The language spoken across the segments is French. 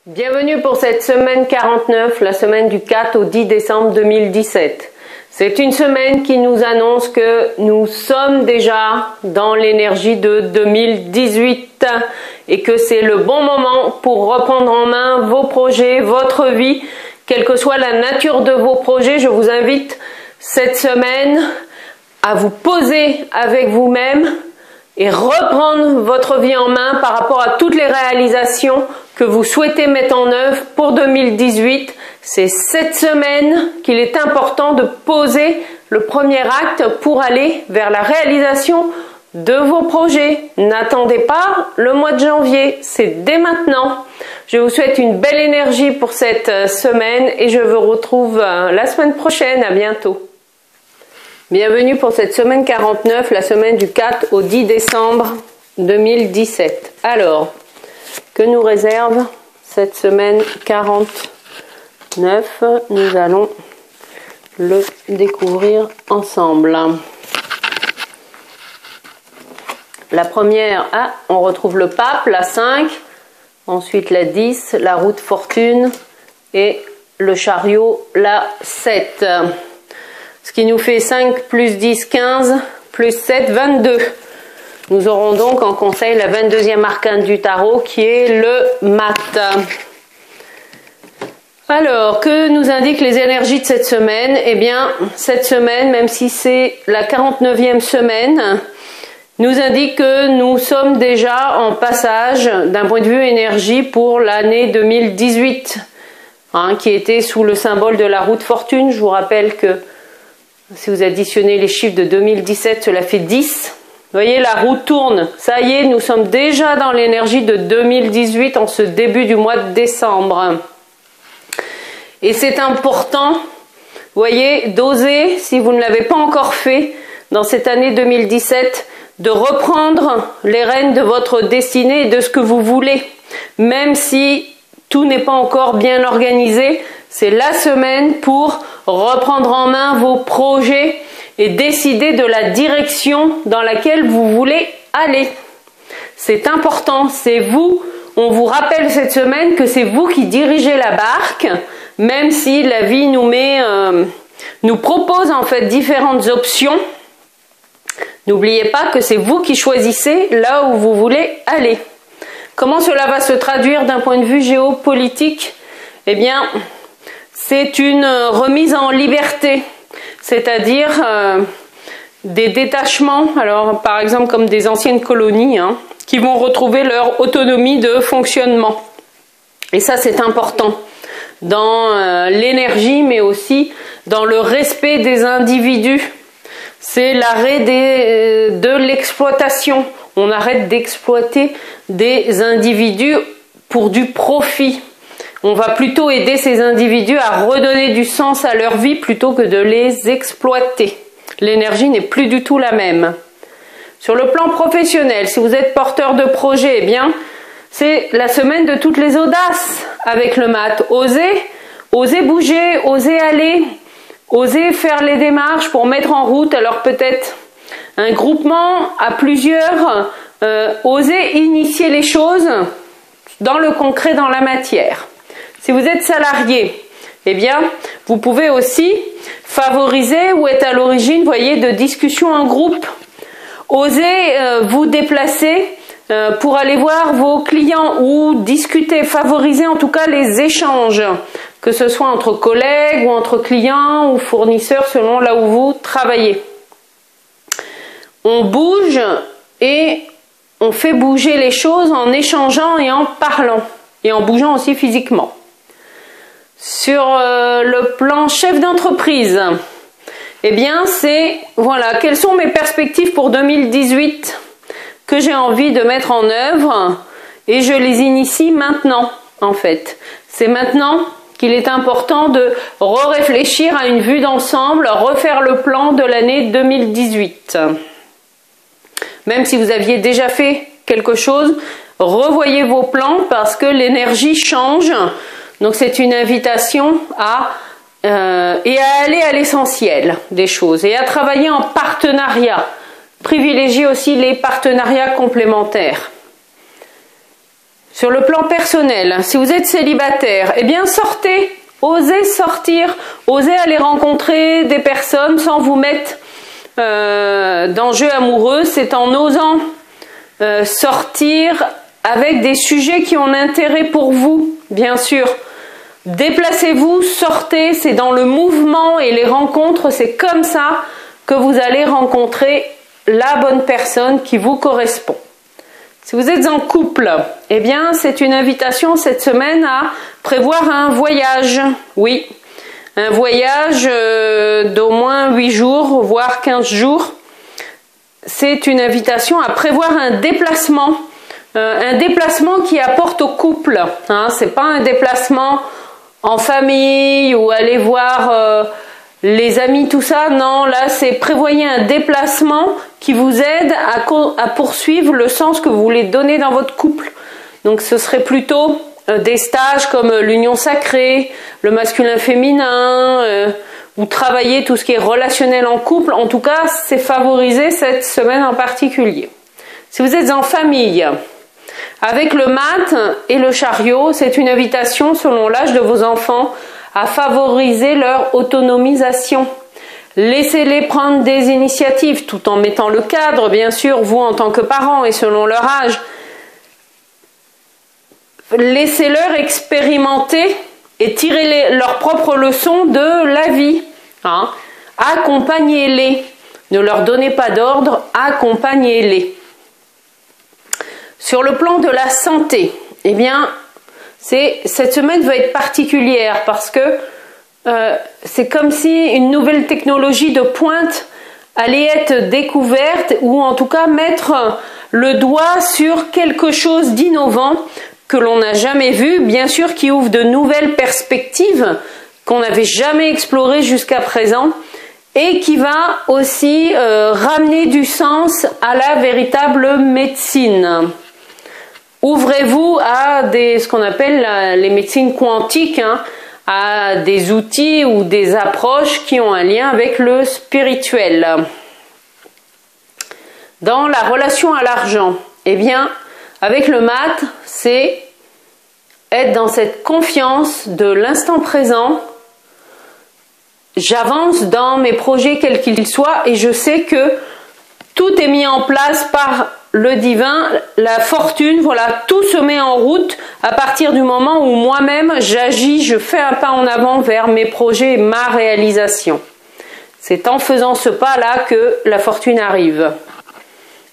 Bienvenue pour cette semaine 49, la semaine du 4 au 10 décembre 2017. C'est une semaine qui nous annonce que nous sommes déjà dans l'énergie de 2018 et que c'est le bon moment pour reprendre en main vos projets, votre vie, quelle que soit la nature de vos projets. Je vous invite cette semaine à vous poser avec vous-même et reprendre votre vie en main par rapport à toutes les réalisations que vous souhaitez mettre en œuvre pour 2018. C'est cette semaine qu'il est important de poser le premier acte pour aller vers la réalisation de vos projets. N'attendez pas le mois de janvier, c'est dès maintenant. Je vous souhaite une belle énergie pour cette semaine et je vous retrouve la semaine prochaine. À bientôt. Bienvenue pour cette semaine 49, la semaine du 4 au 10 décembre 2017. Alors, que nous réserve cette semaine 49? Nous allons le découvrir ensemble. La première, on retrouve le pape, la 5, ensuite la 10, la roue de fortune et le chariot, la 7. Ce qui nous fait 5 plus 10, 15, plus 7, 22. Nous aurons donc en conseil la 22e arcane du tarot qui est le mat. Alors, que nous indiquent les énergies de cette semaine? Eh bien, cette semaine, même si c'est la 49e semaine, nous indique que nous sommes déjà en passage d'un point de vue énergie pour l'année 2018, qui était sous le symbole de la roue de fortune. Je vous rappelle que si vous additionnez les chiffres de 2017, cela fait 10. Vous voyez, la roue tourne. Ça y est, nous sommes déjà dans l'énergie de 2018 en ce début du mois de décembre. Et c'est important, vous voyez, d'oser, si vous ne l'avez pas encore fait, dans cette année 2017, de reprendre les rênes de votre destinée et de ce que vous voulez. Même si tout n'est pas encore bien organisé, c'est la semaine pour reprendre en main vos projets et décider de la direction dans laquelle vous voulez aller. C'est important, c'est vous. On vous rappelle cette semaine que c'est vous qui dirigez la barque, même si la vie nous propose en fait différentes options. N'oubliez pas que c'est vous qui choisissez là où vous voulez aller. Comment cela va se traduire d'un point de vue géopolitique? Eh bien, c'est une remise en liberté, c'est-à-dire des détachements, alors par exemple comme des anciennes colonies, qui vont retrouver leur autonomie de fonctionnement. Et ça, c'est important dans l'énergie, mais aussi dans le respect des individus. C'est l'arrêt de l'exploitation. On arrête d'exploiter des individus pour du profit. On va plutôt aider ces individus à redonner du sens à leur vie plutôt que de les exploiter. L'énergie n'est plus du tout la même. Sur le plan professionnel, si vous êtes porteur de projet, eh bien, c'est la semaine de toutes les audaces avec le mat. Osez bouger, osez aller, osez faire les démarches pour mettre en route, alors peut-être un groupement à plusieurs, osez initier les choses dans le concret, dans la matière. Si vous êtes salarié, eh bien, vous pouvez aussi favoriser ou être à l'origine, voyez, de discussions en groupe. Osez vous déplacer pour aller voir vos clients ou discuter, favoriser en tout cas les échanges, que ce soit entre collègues ou entre clients ou fournisseurs selon là où vous travaillez. On bouge et on fait bouger les choses en échangeant et en parlant et en bougeant aussi physiquement. Sur le plan chef d'entreprise, eh bien c'est, voilà, quelles sont mes perspectives pour 2018 que j'ai envie de mettre en œuvre et je les initie maintenant en fait. C'est maintenant qu'il est important de réfléchir à une vue d'ensemble, refaire le plan de l'année 2018. Même si vous aviez déjà fait quelque chose, revoyez vos plans parce que l'énergie change. Donc c'est une invitation à aller à l'essentiel des choses et à travailler en partenariat. Privilégiez aussi les partenariats complémentaires. Sur le plan personnel, si vous êtes célibataire, eh bien sortez, osez sortir, osez aller rencontrer des personnes sans vous mettre d'enjeux amoureux. C'est en osant sortir avec des sujets qui ont un intérêt pour vous, bien sûr. Déplacez-vous, sortez, c'est dans le mouvement et les rencontres, c'est comme ça que vous allez rencontrer la bonne personne qui vous correspond. Si vous êtes en couple, eh bien c'est une invitation cette semaine à prévoir un voyage. Oui, un voyage d'au moins 8 jours, voire 15 jours. C'est une invitation à prévoir un déplacement qui apporte au couple. Hein, c'est pas un déplacement en famille ou aller voir les amis, tout ça. Non, là c'est prévoyez un déplacement qui vous aide à poursuivre le sens que vous voulez donner dans votre couple. Donc ce serait plutôt des stages comme l'union sacrée, le masculin-féminin, ou travailler tout ce qui est relationnel en couple. En tout cas, c'est favorisé cette semaine en particulier. Si vous êtes en famille, avec le mat et le chariot, c'est une invitation selon l'âge de vos enfants à favoriser leur autonomisation. Laissez-les prendre des initiatives tout en mettant le cadre, bien sûr, vous en tant que parents et selon leur âge. Laissez-leur expérimenter et tirer leurs propres leçons de la vie. Hein. Accompagnez-les. Ne leur donnez pas d'ordre, accompagnez-les. Sur le plan de la santé, eh bien, cette semaine va être particulière parce que c'est comme si une nouvelle technologie de pointe allait être découverte ou en tout cas mettre le doigt sur quelque chose d'innovant que l'on n'a jamais vu, bien sûr qui ouvre de nouvelles perspectives qu'on n'avait jamais explorées jusqu'à présent et qui va aussi ramener du sens à la véritable médecine. Ouvrez-vous à ce qu'on appelle les médecines quantiques, hein, à des outils ou des approches qui ont un lien avec le spirituel. Dans la relation à l'argent, eh bien, avec le mat, c'est être dans cette confiance de l'instant présent. J'avance dans mes projets quels qu'ils soient et je sais que tout est mis en place par le divin, la fortune, voilà, tout se met en route à partir du moment où moi-même j'agis, je fais un pas en avant vers mes projets et ma réalisation. C'est en faisant ce pas-là que la fortune arrive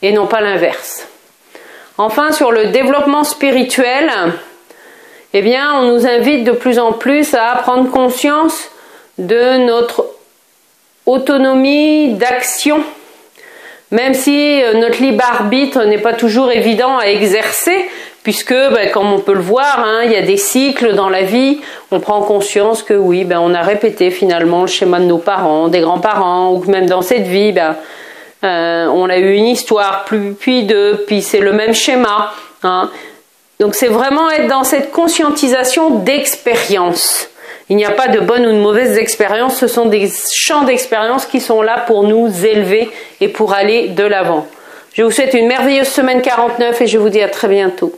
et non pas l'inverse. Enfin, sur le développement spirituel, eh bien, on nous invite de plus en plus à prendre conscience de notre autonomie d'action. Même si notre libre arbitre n'est pas toujours évident à exercer, puisque, comme on peut le voir, hein, il y a des cycles dans la vie, on prend conscience que oui, on a répété finalement le schéma de nos parents, des grands-parents, ou que même dans cette vie, on a eu une histoire, puis deux, puis c'est le même schéma. Hein. Donc c'est vraiment être dans cette conscientisation d'expérience. Il n'y a pas de bonne ou de mauvaise expérience, ce sont des champs d'expérience qui sont là pour nous élever et pour aller de l'avant. Je vous souhaite une merveilleuse semaine 49 et je vous dis à très bientôt.